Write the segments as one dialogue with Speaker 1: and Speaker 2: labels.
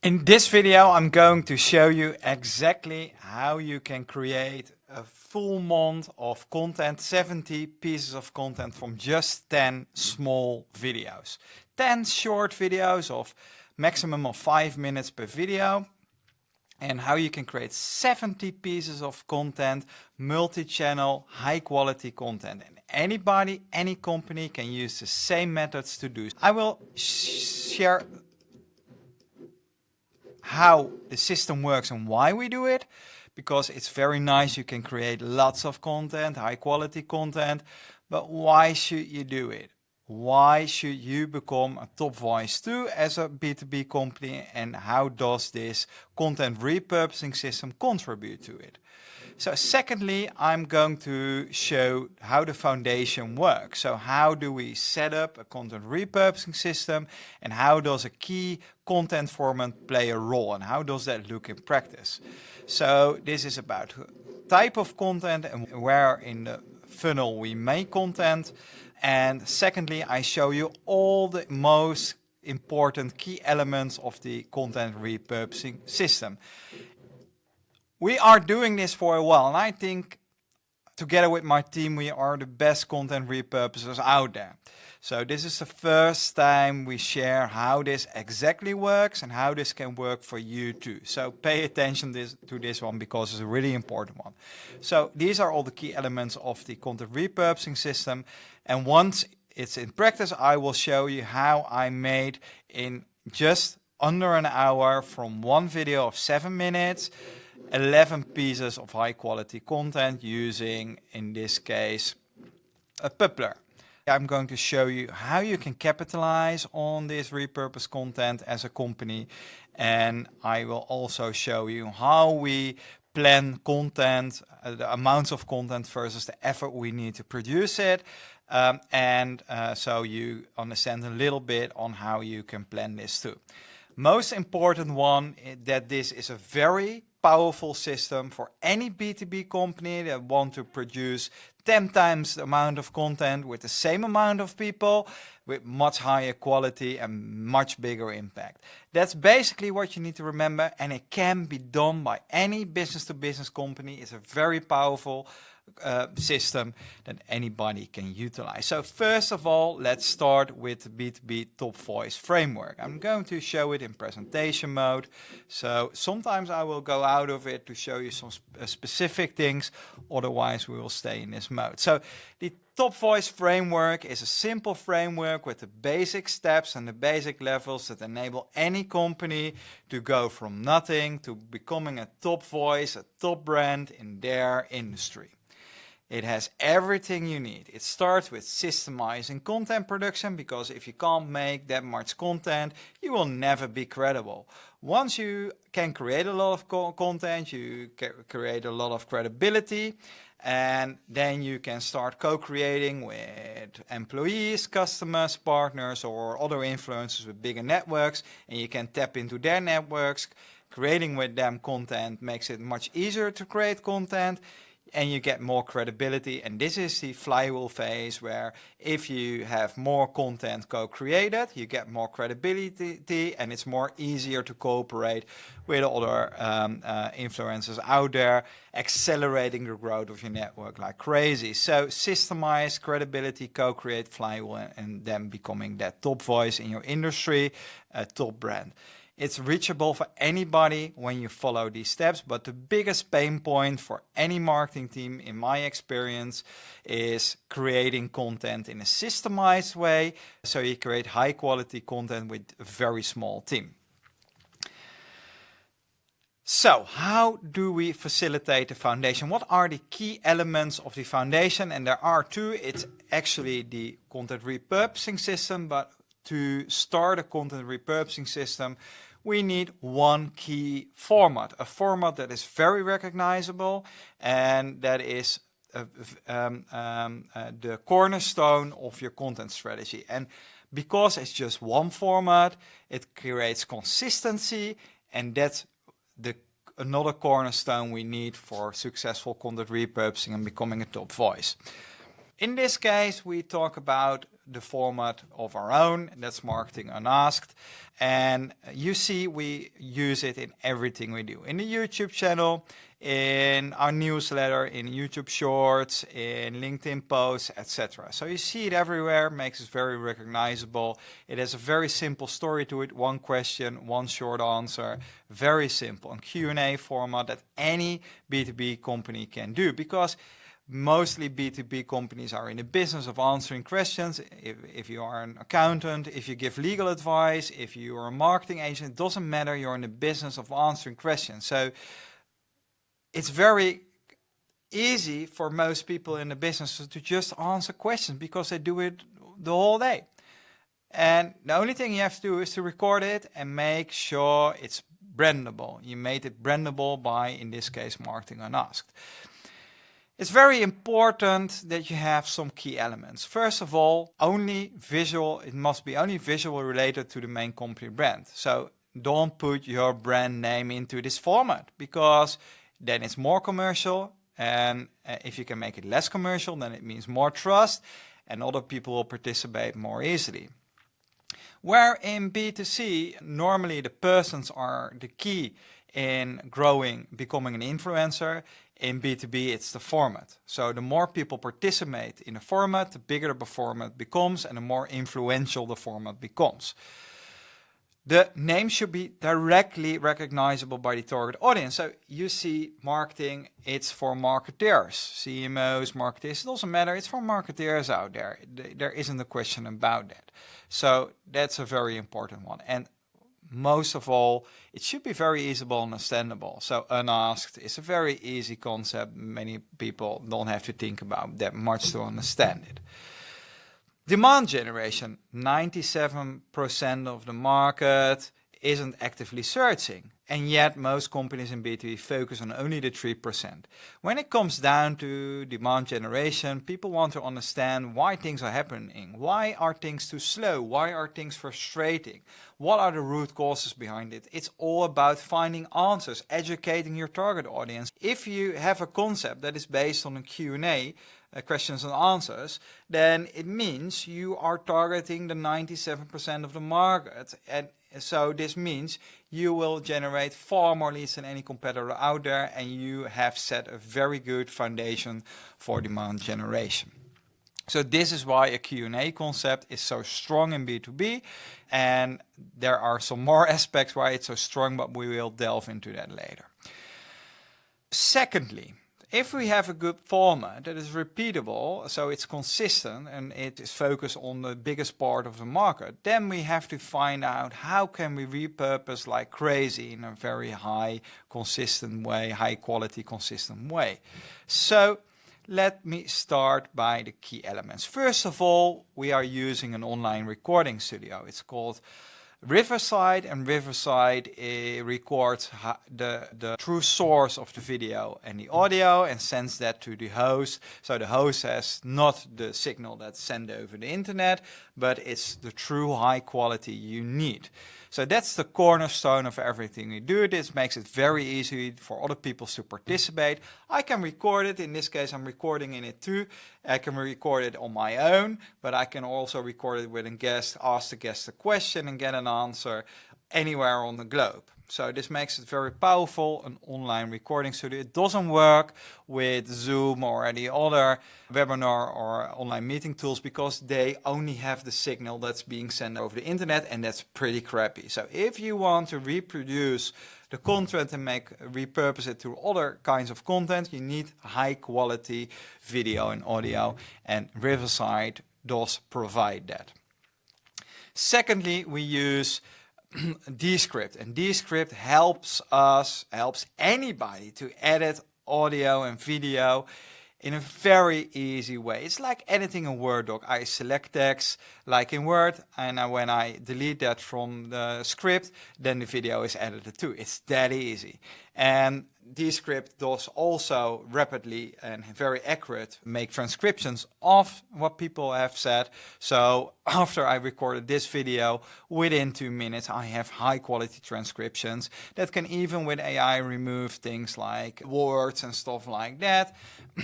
Speaker 1: In this video, I'm going to show you exactly how you can create a full month of content, 70 pieces of content from just 10 small videos. 10 short videos of maximum of 5 minutes per video, and how you can create 70 pieces of content, multi-channel, high quality content. And anybody, any company can use the same methods to do. I will share how the system works and why we do it, because it's very nice. You can create lots of content, high quality content, but why should you do it? Why should you become a top voice too as a B2B company, and how does this content repurposing system contribute to it? So secondly, I'm going to show how the foundation works. So how do we set up a content repurposing system, and how does a key content format play a role, and how does that look in practice? So this is about type of content and where in the funnel we make content. And secondly, I show you all the most important key elements of the content repurposing system. We are doing this for a while, and I think together with my team we are the best content repurposers out there. So this is the first time we share how this exactly works and how this can work for you too. So pay attention to this one, because it's a really important one. So these are all the key elements of the content repurposing system, and once it's in practice I will show you how I made in just under an hour, from one video of 7 minutes, 11 pieces of high quality content using, in this case, a Pupler. I'm going to show you how you can capitalize on this repurposed content as a company, and I will also show you how we plan content, the amounts of content versus the effort we need to produce it, so you understand a little bit on how you can plan this too. Most important one, that this is a very powerful system for any B2B company that want to produce 10 times the amount of content with the same amount of people, with much higher quality and much bigger impact. That's basically what you need to remember, and it can be done by any business-to-business company. It's a very powerful system that anybody can utilize. So first of all, let's start with the B2B Top Voice framework. I'm going to show it in presentation mode. So sometimes I will go out of it to show you some specific things, otherwise we will stay in this mode. So the Top Voice framework is a simple framework with the basic steps and the basic levels that enable any company to go from nothing to becoming a top voice, a top brand in their industry. It has everything you need. It starts with systemizing content production, because if you can't make that much content, you will never be credible. Once you can create a lot of content, you create a lot of credibility, and then you can start co-creating with employees, customers, partners, or other influencers with bigger networks, and you can tap into their networks. Creating with them content makes it much easier to create content, and you get more credibility. And this is the flywheel phase, where if you have more content co-created, you get more credibility, and it's more easier to cooperate with other influencers out there, accelerating the growth of your network like crazy. So systemize credibility, co-create flywheel, and then becoming that top voice in your industry, a top brand. It's reachable for anybody when you follow these steps, but the biggest pain point for any marketing team, in my experience, is creating content in a systemized way, so you create high quality content with a very small team. So how do we facilitate the foundation? What are the key elements of the foundation? And there are two. It's actually the content repurposing system, but to start a content repurposing system, we need one key format, a format that is very recognizable, and that is the cornerstone of your content strategy. And because it's just one format, it creates consistency, and that's another cornerstone we need for successful content repurposing and becoming a top voice. In this case, we talk about the format of our own, that's Marketing Unasked. And you see we use it in everything we do. In the YouTube channel, in our newsletter, in YouTube Shorts, in LinkedIn posts, etc. So you see it everywhere, makes it very recognizable. It has a very simple story to it, one question, one short answer, very simple. And Q&A format that any B2B company can do, because mostly B2B companies are in the business of answering questions. If you are an accountant, if you give legal advice, if you are a marketing agent, it doesn't matter, you're in the business of answering questions. So it's very easy for most people in the business to just answer questions because they do it the whole day. And the only thing you have to do is to record it and make sure it's brandable. You made it brandable by, in this case, Marketing Unasked. It's very important that you have some key elements. First of all, only visual. It must be only visual related to the main company brand. So don't put your brand name into this format, because then it's more commercial. And if you can make it less commercial, then it means more trust and other people will participate more easily. Where in B2C, normally the persons are the key in growing, becoming an influencer. In B2B, it's the format. So the more people participate in the format, the bigger the format becomes and the more influential the format becomes. The name should be directly recognizable by the target audience. So you see marketing, it's for marketers, CMOs, marketers, it doesn't matter, it's for marketers out there. There isn't a question about that. So that's a very important one. And most of all, it should be very easy and understandable. So Unasked is a very easy concept. Many people don't have to think about that much to understand it. Demand generation, 97% of the market isn't actively searching. And yet most companies in B2B focus on only the 3%. When it comes down to demand generation, people want to understand why things are happening. Why are things too slow? Why are things frustrating? What are the root causes behind it? It's all about finding answers, educating your target audience. If you have a concept that is based on a Q&A, questions and answers, then it means you are targeting the 97% of the market. And so this means you will generate far more leads than any competitor out there, and you have set a very good foundation for demand generation. So this is why a Q&A concept is so strong in B2B, and there are some more aspects why it's so strong, but we will delve into that later. Secondly, if we have a good format that is repeatable, so it's consistent and it is focused on the biggest part of the market, then we have to find out how can we repurpose like crazy in a very high consistent way, high quality consistent way. So let me start by the key elements. First of all, we are using an online recording studio. It's called Riverside, and Riverside records the true source of the video and the audio and sends that to the host. So the host has not the signal that's sent over the internet, but it's the true high quality you need. So that's the cornerstone of everything we do. This makes it very easy for other people to participate. I can record it. In this case, I'm recording in it too. I can record it on my own, but I can also record it with a guest, ask the guest a question and get an answer anywhere on the globe. So this makes it very powerful, an online recording studio. It doesn't work with Zoom or any other webinar or online meeting tools because they only have the signal that's being sent over the internet, and that's pretty crappy. So if you want to reproduce the content and repurpose it to other kinds of content, you need high quality video and audio, and Riverside does provide that. Secondly, we use Descript, and Descript helps anybody to edit audio and video in a very easy way. It's like editing a Word doc. I select text like in Word, and when I delete that from the script, then the video is edited too. It's that easy. And Descript does also rapidly and very accurate make transcriptions of what people have said. So after I recorded this video, within 2 minutes I have high quality transcriptions that can even with AI remove things like words and stuff like that,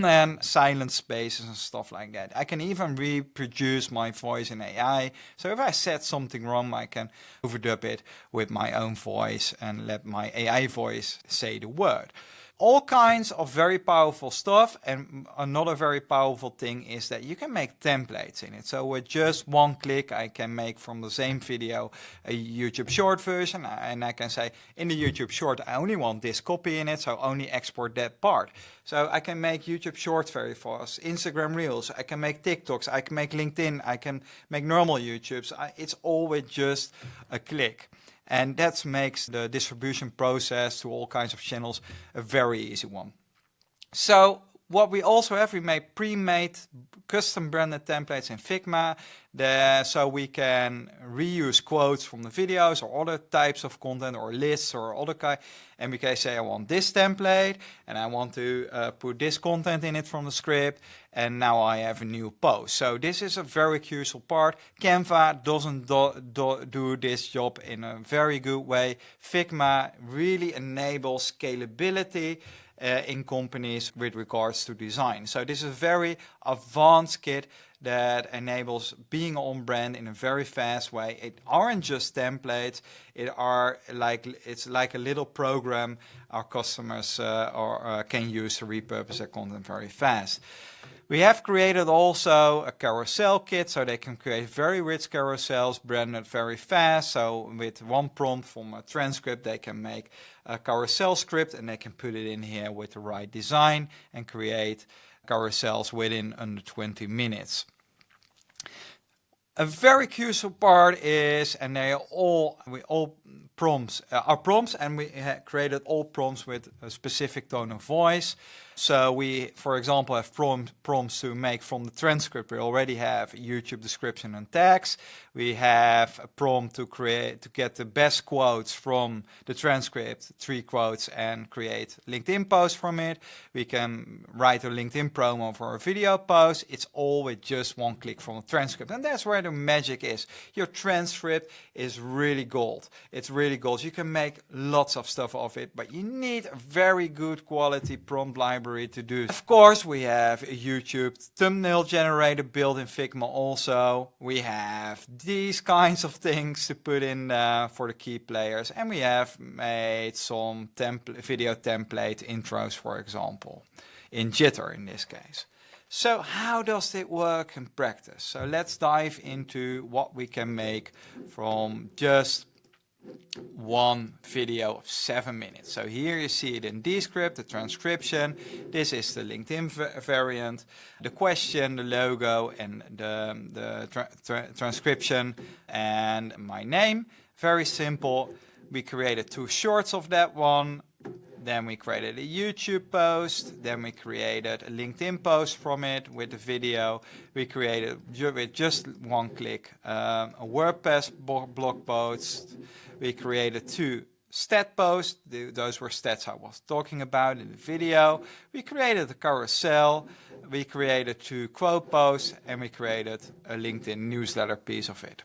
Speaker 1: and silent spaces and stuff like that. I can even reproduce my voice in AI. So if I said something wrong, I can overdub it with my own voice and let my AI voice say the word. All kinds of very powerful stuff, and another very powerful thing is that you can make templates in it. So with just one click I can make from the same video a YouTube short version, and I can say in the YouTube short I only want this copy in it, so only export that part. So I can make YouTube shorts very fast, Instagram Reels, I can make TikToks, I can make LinkedIn, I can make normal YouTubes. It's all with just a click. And that makes the distribution process to all kinds of channels a very easy one. So what we also have, we made pre-made custom branded templates in Figma, so we can reuse quotes from the videos or other types of content or lists or other kind, and we can say I want this template and I want to put this content in it from the script, and now I have a new post. So this is a very crucial part. Canva doesn't do this job in a very good way. Figma really enables scalability in companies with regards to design. So this is a very advanced kit that enables being on brand in a very fast way. It aren't just templates, it's like a little program our customers can use to repurpose their content very fast. We have created also a carousel kit, so they can create very rich carousels branded very fast. So with one prompt from a transcript, they can make a carousel script and they can put it in here with the right design and create carousels within under 20 minutes. A very crucial part is, and they are all prompts, are prompts, and we created all prompts with a specific tone of voice. So we, for example, have prompts to make from the transcript. We already have a YouTube description and tags. We have a prompt to get the best quotes from the transcript, 3 quotes, and create LinkedIn posts from it. We can write a LinkedIn promo for a video post. It's all with just one click from the transcript. And that's where the magic is. Your transcript is really gold. It's really gold. You can make lots of stuff of it, but you need a very good quality prompt library to do. Of course, we have a YouTube thumbnail generator built in Figma also. We have these kinds of things to put in for the key players, and we have made some video template intros, for example, in Jitter in this case. So how does it work in practice? So let's dive into what we can make from just one video of 7 minutes. So here you see it in Descript, the transcription. This is the LinkedIn variant, the question, the logo, and the transcription, and my name. Very simple. We created 2 shorts of that one. Then we created a YouTube post. Then we created a LinkedIn post from it with the video. We created with just one click a WordPress blog post. We created 2 stat posts. Those were stats I was talking about in the video. We created a carousel. We created 2 quote posts, and we created a LinkedIn newsletter piece of it.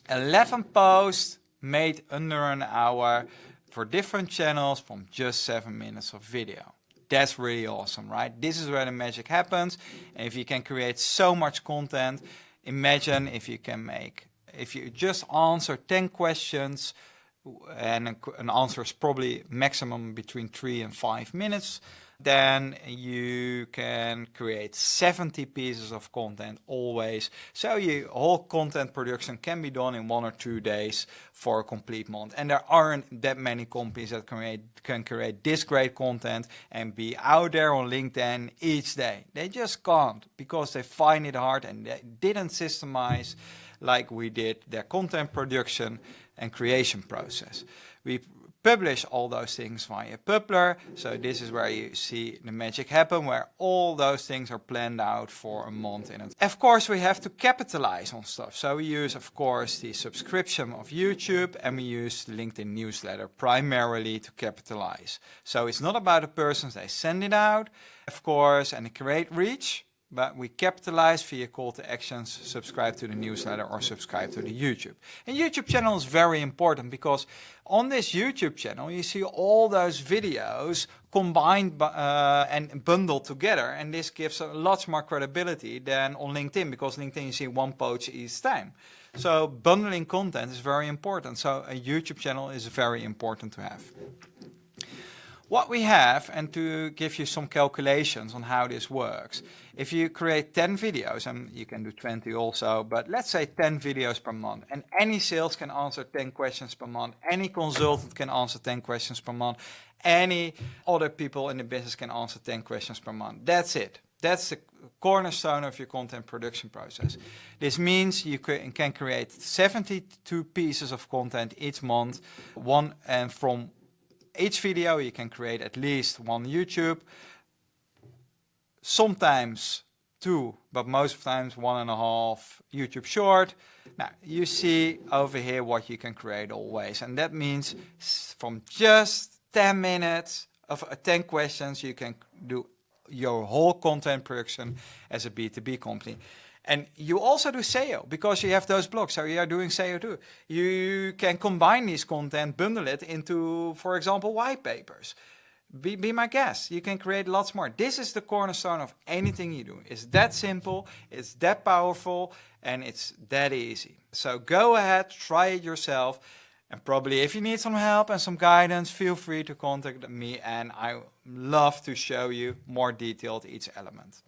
Speaker 1: 11 posts made under an hour for different channels from just 7 minutes of video. That's really awesome, right? This is where the magic happens. And if you can create so much content, imagine if you just answer 10 questions, and an answer is probably maximum between 3 and 5 minutes, then you can create 70 pieces of content always. So your whole content production can be done in 1 or 2 days for a complete month. And there aren't that many companies that can create this great content and be out there on LinkedIn each day. They just can't, because they find it hard and they didn't systemize like we did their content production and creation process. We publish all those things via Publer. So this is where you see the magic happen, where all those things are planned out for a month in it. Of course, we have to capitalize on stuff. So we use, of course, the subscription of YouTube, and we use the LinkedIn newsletter primarily to capitalize. So it's not about the persons, they send it out, of course, and create reach. But we capitalize via call to actions, subscribe to the newsletter or subscribe to the YouTube. And YouTube channel is very important because on this YouTube channel you see all those videos combined and bundled together, and this gives a lot more credibility than on LinkedIn, because LinkedIn you see one post each time. So bundling content is very important. So a YouTube channel is very important to have. What we have, and to give you some calculations on how this works, if you create 10 videos, and you can do 20 also, but let's say 10 videos per month, and any sales can answer 10 questions per month, any consultant can answer 10 questions per month, any other people in the business can answer 10 questions per month. That's it. That's the cornerstone of your content production process. This means you can create 72 pieces of content each month, and from each video you can create at least one YouTube, sometimes 2, but most times 1.5 YouTube short. Now you see over here what you can create always, and that means from just 10 minutes of 10 questions you can do your whole content production as a B2B company. And you also do SEO because you have those blogs, so you are doing SEO too. You can combine these content, bundle it into, for example, white papers. Be my guest. You can create lots more. This is the cornerstone of anything you do. It's that simple, it's that powerful, and it's that easy. So go ahead, try it yourself. And probably if you need some help and some guidance, feel free to contact me, and I love to show you more detailed each element.